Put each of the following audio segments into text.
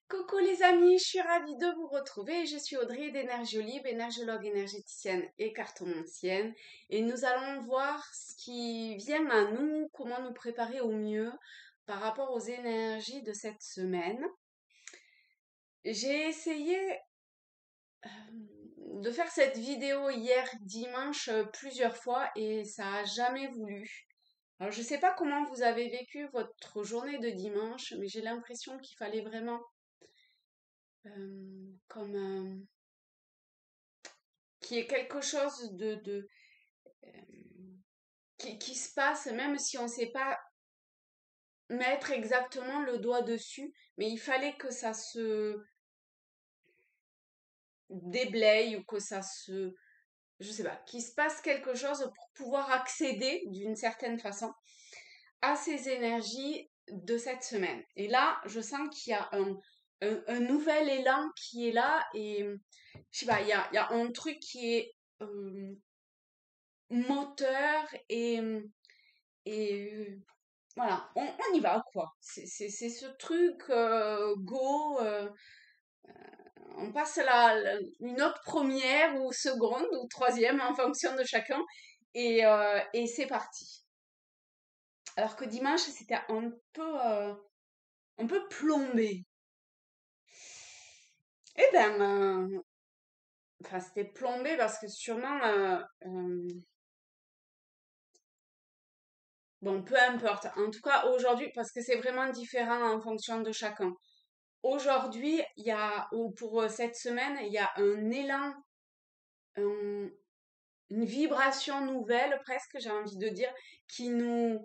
Coucou les amis, je suis ravie de vous retrouver. Je suis Audrey d'Énergiolib, énergiologue énergéticienne et cartomancienne. Et nous allons voir ce qui vient à nous, comment nous préparer au mieux par rapport aux énergies de cette semaine. J'ai essayé de faire cette vidéo hier dimanche plusieurs fois et ça a jamais voulu. Alors je sais pas comment vous avez vécu votre journée de dimanche, mais j'ai l'impression qu'il fallait vraiment comme qu'il y ait quelque chose euh, qui se passe, même si on ne sait pas mettre exactement le doigt dessus, mais il fallait que ça se déblaye ou que ça se, je sais pas, qu'il se passe quelque chose pour pouvoir accéder d'une certaine façon à ces énergies de cette semaine. Et là, je sens qu'il y a un nouvel élan qui est là et je sais pas, il y a un truc qui est moteur et voilà, on y va quoi. C'est ce truc go, on passe une note première ou seconde ou troisième en fonction de chacun et c'est parti. Alors que dimanche c'était un peu plombé. Eh ben, enfin c'était plombé parce que sûrement bon, peu importe. En tout cas, aujourd'hui, parce que c'est vraiment différent en fonction de chacun. Aujourd'hui, ou pour cette semaine, il y a un élan, un- une vibration nouvelle, presque, j'ai envie de dire, qui nous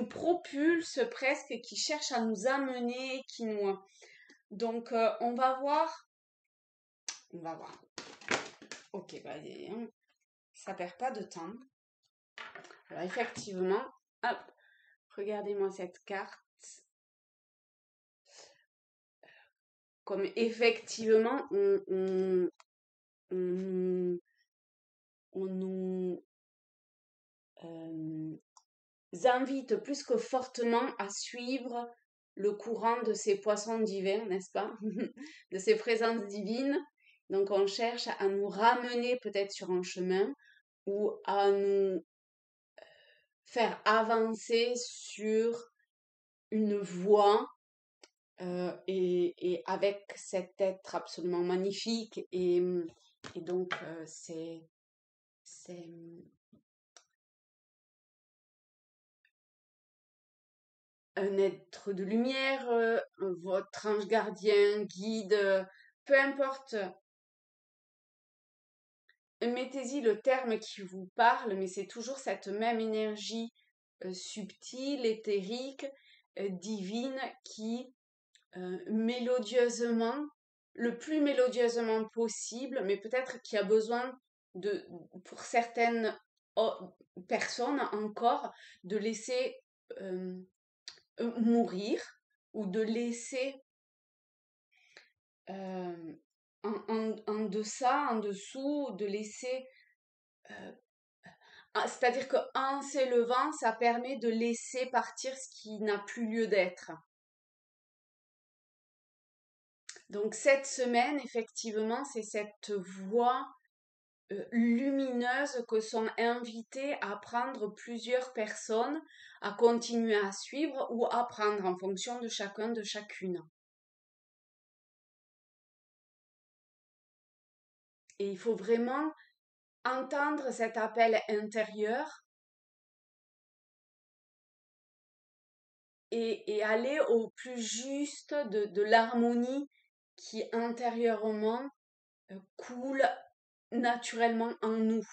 propulse presque, qui cherche à nous amener, Donc, on va voir. Ok, bah, ça perd pas de temps. Alors, effectivement, hop, regardez-moi cette carte. Comme effectivement, on, on nous invite plus que fortement à suivre le courant de ces poissons divins, n'est-ce pas? De ces présences divines. Donc on cherche à nous ramener peut-être sur un chemin ou à nous faire avancer sur une voie et avec cet être absolument magnifique et donc c'est un être de lumière, votre ange gardien, guide, peu importe, mettez-y le terme qui vous parle, mais c'est toujours cette même énergie subtile, éthérique, divine, qui mélodieusement, le plus mélodieusement possible, mais peut-être qui a besoin de, pour certaines personnes encore, de laisser mourir ou de laisser en deçà, en dessous, de laisser. C'est-à-dire qu'en s'élevant, ça permet de laisser partir ce qui n'a plus lieu d'être. Donc cette semaine, effectivement, c'est cette voie lumineuse que sont invitées à prendre plusieurs personnes, à continuer à suivre ou à prendre en fonction de chacun, de chacune. Et il faut vraiment entendre cet appel intérieur et aller au plus juste de l'harmonie qui intérieurement coule naturellement en nous.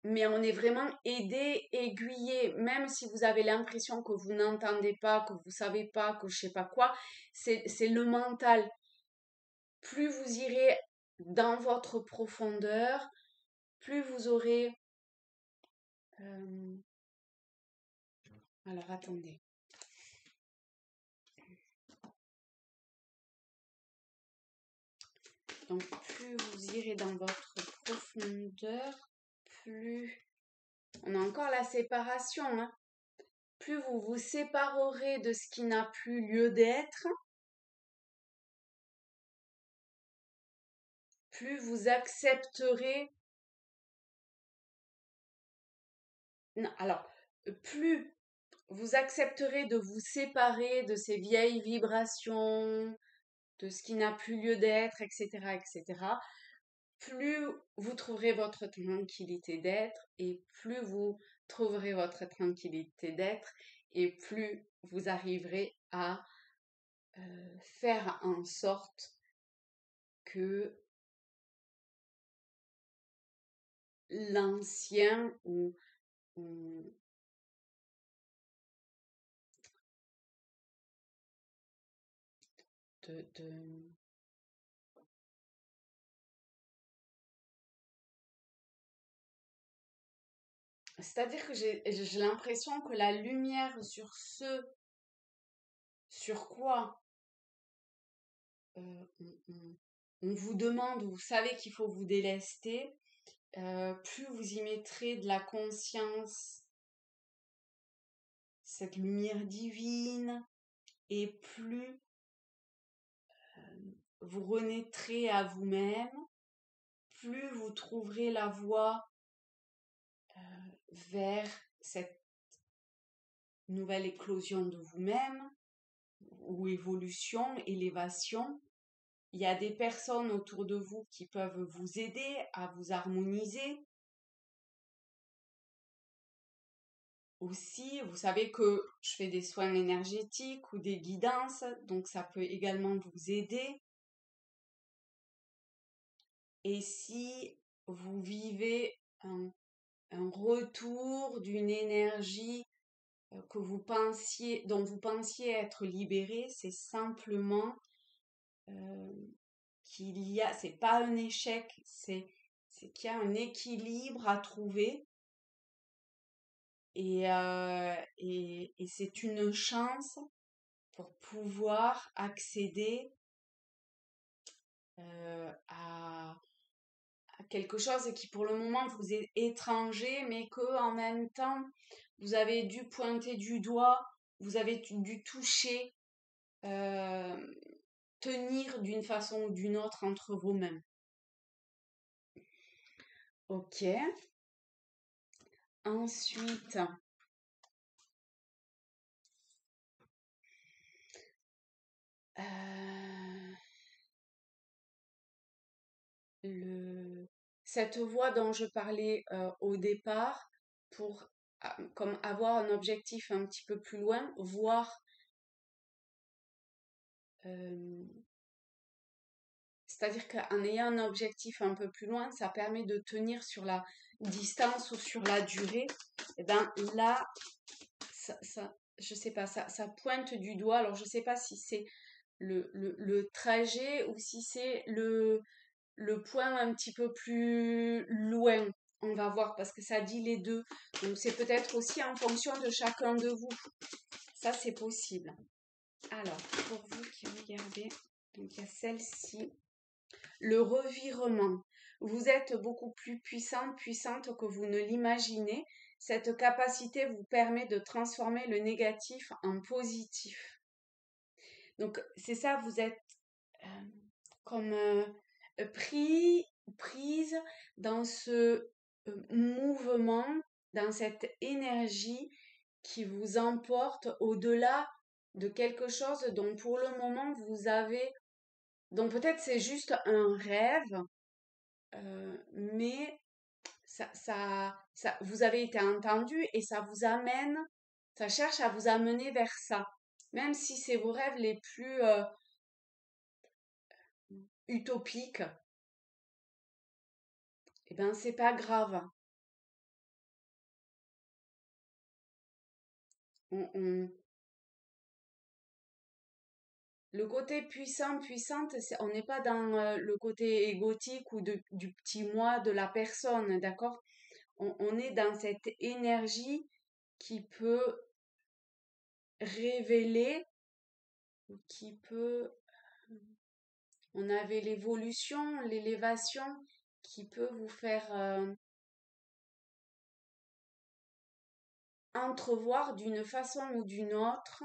Mais on est vraiment aidé, aiguillé, même si vous avez l'impression que vous n'entendez pas, que vous savez pas, que je sais pas quoi, c'est le mental. Plus vous irez dans votre profondeur, plus vous aurez... alors attendez. Donc plus vous irez dans votre profondeur, plus... On a encore la séparation, hein. plus vous vous séparerez de ce qui n'a plus lieu d'être, plus vous accepterez. Non, alors, plus vous accepterez de vous séparer de ces vieilles vibrations, de ce qui n'a plus lieu d'être, etc., etc., plus vous trouverez votre tranquillité d'être et plus vous trouverez votre tranquillité d'être et plus vous arriverez à faire en sorte que l'ancien ou de. C'est-à-dire que j'ai l'impression que la lumière sur ce sur quoi on vous demande, vous savez qu'il faut vous délester, plus vous y mettrez de la conscience, cette lumière divine, et plus vous renaîtrez à vous-même, plus vous trouverez la voie vers cette nouvelle éclosion de vous-même, ou évolution, élévation. Il y a des personnes autour de vous qui peuvent vous aider à vous harmoniser. Aussi, vous savez que je fais des soins énergétiques ou des guidances, donc ça peut également vous aider. Et si vous vivez un retour d'une énergie dont vous pensiez être libéré, c'est simplement euh, c'est pas un échec, c'est qu'il y a un équilibre à trouver et c'est une chance pour pouvoir accéder à quelque chose qui pour le moment vous est étranger, mais que en même temps vous avez dû pointer du doigt, vous avez dû toucher, euh, tenir d'une façon ou d'une autre entre vos mains. Ok. Ensuite, euh, cette voie dont je parlais au départ, pour comme avoir un objectif un petit peu plus loin, voir, euh, c'est-à-dire qu'en ayant un objectif un peu plus loin, ça permet de tenir sur la distance ou sur la durée. Et ben là, je sais pas, ça pointe du doigt. Alors je sais pas si c'est le trajet ou si c'est le point un petit peu plus loin. On va voir parce que ça dit les deux. Donc c'est peut-être aussi en fonction de chacun de vous. Ça, c'est possible. Alors, pour vous qui regardez, donc il y a celle-ci. Le revirement. Vous êtes beaucoup plus puissante que vous ne l'imaginez. Cette capacité vous permet de transformer le négatif en positif. Donc, c'est ça, vous êtes euh, comme prise dans ce mouvement, dans cette énergie qui vous emporte au-delà de quelque chose dont pour le moment vous avez, donc peut-être c'est juste un rêve, mais vous avez été entendu et ça vous amène, ça cherche à vous amener vers ça. Même si c'est vos rêves les plus utopiques, eh ben c'est pas grave. On, Le côté puissante, on n'est pas dans le côté égotique ou du petit moi de la personne, d'accord? On est dans cette énergie qui peut révéler, qui peut... On avait l'évolution, l'élévation qui peut vous faire entrevoir d'une façon ou d'une autre,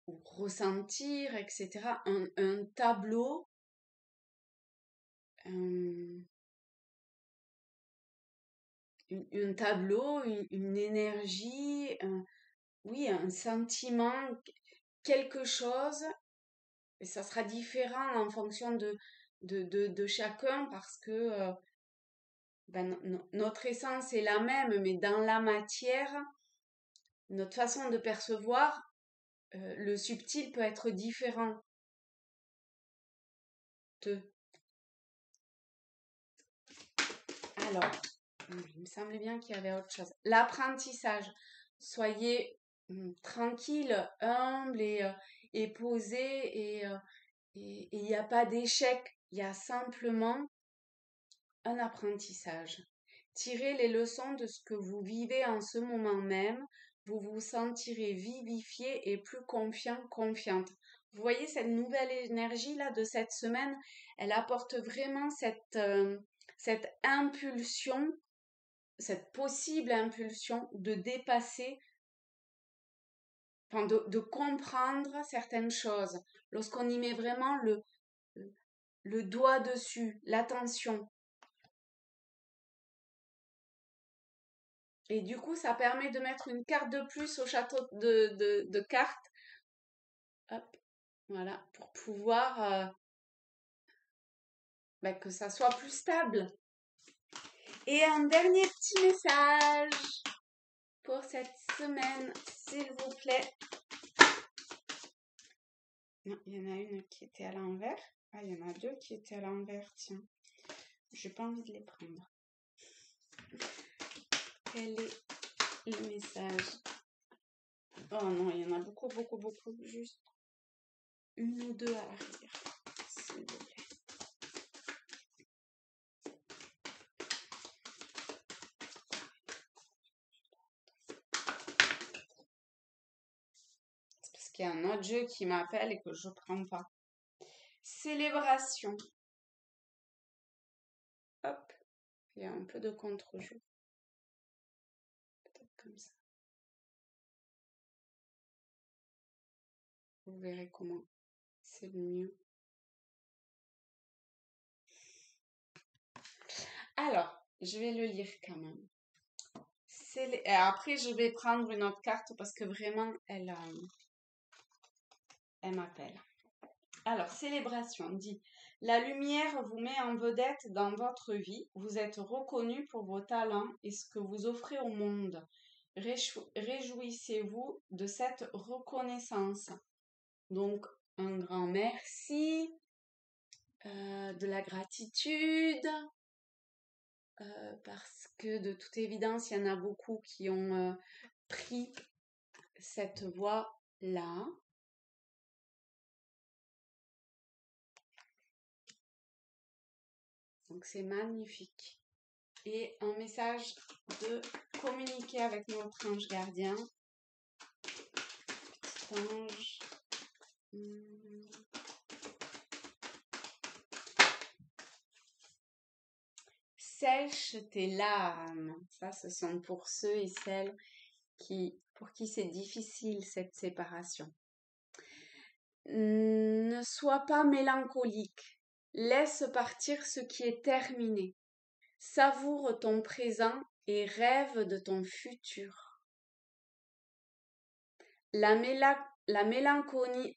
ou ressentir, etc., un tableau, un, un tableau, une énergie, oui, un sentiment, quelque chose, et ça sera différent en fonction de chacun parce que ben, notre essence est la même, mais dans la matière, notre façon de percevoir, le subtil peut être différent de. Alors, il me semblait bien qu'il y avait autre chose. L'apprentissage. Soyez tranquille, humble et posé et il n'y a pas d'échec. Il y a simplement un apprentissage. Tirez les leçons de ce que vous vivez en ce moment même. Vous vous sentirez vivifié et plus confiant, confiante. Vous voyez cette nouvelle énergie là de cette semaine, elle apporte vraiment cette impulsion, cette possible impulsion de dépasser, enfin de comprendre certaines choses. Lorsqu'on y met vraiment le doigt dessus, l'attention. Et du coup, ça permet de mettre une carte de plus au château de cartes. Hop, voilà, pour pouvoir que ça soit plus stable. Et un dernier petit message pour cette semaine, s'il vous plaît. Non, il y en a une qui était à l'envers. Ah, il y en a deux qui étaient à l'envers, tiens. J'ai pas envie de les prendre. Quel est le message? Oh non, il y en a beaucoup, beaucoup, beaucoup. Juste une ou deux à l'arrière, s'il vous plaît. C'est parce qu'il y a un autre jeu qui m'appelle et que je prends pas. Célébration. Hop, il y a un peu de contre-jeu. Peut-être comme ça. Vous verrez comment c'est le mieux. Alors, je vais le lire quand même. Après, je vais prendre une autre carte parce que vraiment, elle m'appelle. Alors, célébration dit, la lumière vous met en vedette dans votre vie. Vous êtes reconnu pour vos talents et ce que vous offrez au monde. Réjouissez-vous de cette reconnaissance. Donc, un grand merci, de la gratitude, parce que de toute évidence, il y en a beaucoup qui ont pris cette voie-là. Donc, c'est magnifique. Et un message de communiquer avec notre ange gardien. Petit ange. Sèche tes larmes. Ça, ce sont pour ceux et celles pour qui c'est difficile cette séparation. Ne sois pas mélancolique. Laisse partir ce qui est terminé. Savoure ton présent et rêve de ton futur. La mélancolie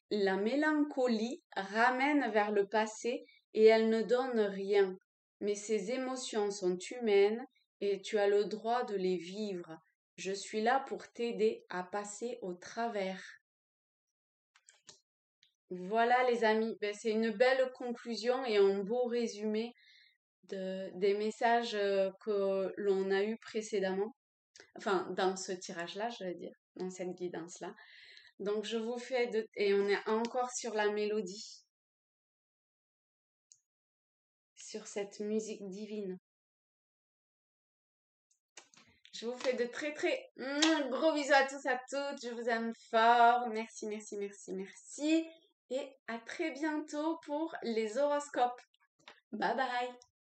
ramène vers le passé et elle ne donne rien. Mais ces émotions sont humaines et tu as le droit de les vivre. Je suis là pour t'aider à passer au travers. Voilà les amis, c'est une belle conclusion et un beau résumé des messages que l'on a eus précédemment. Enfin, dans ce tirage-là, je veux dire, dans cette guidance-là. Donc, je vous fais et on est encore sur la mélodie, sur cette musique divine. Je vous fais de très très gros bisous à tous, à toutes. Je vous aime fort. Merci, merci, merci, merci. Et à très bientôt pour les horoscopes. Bye bye!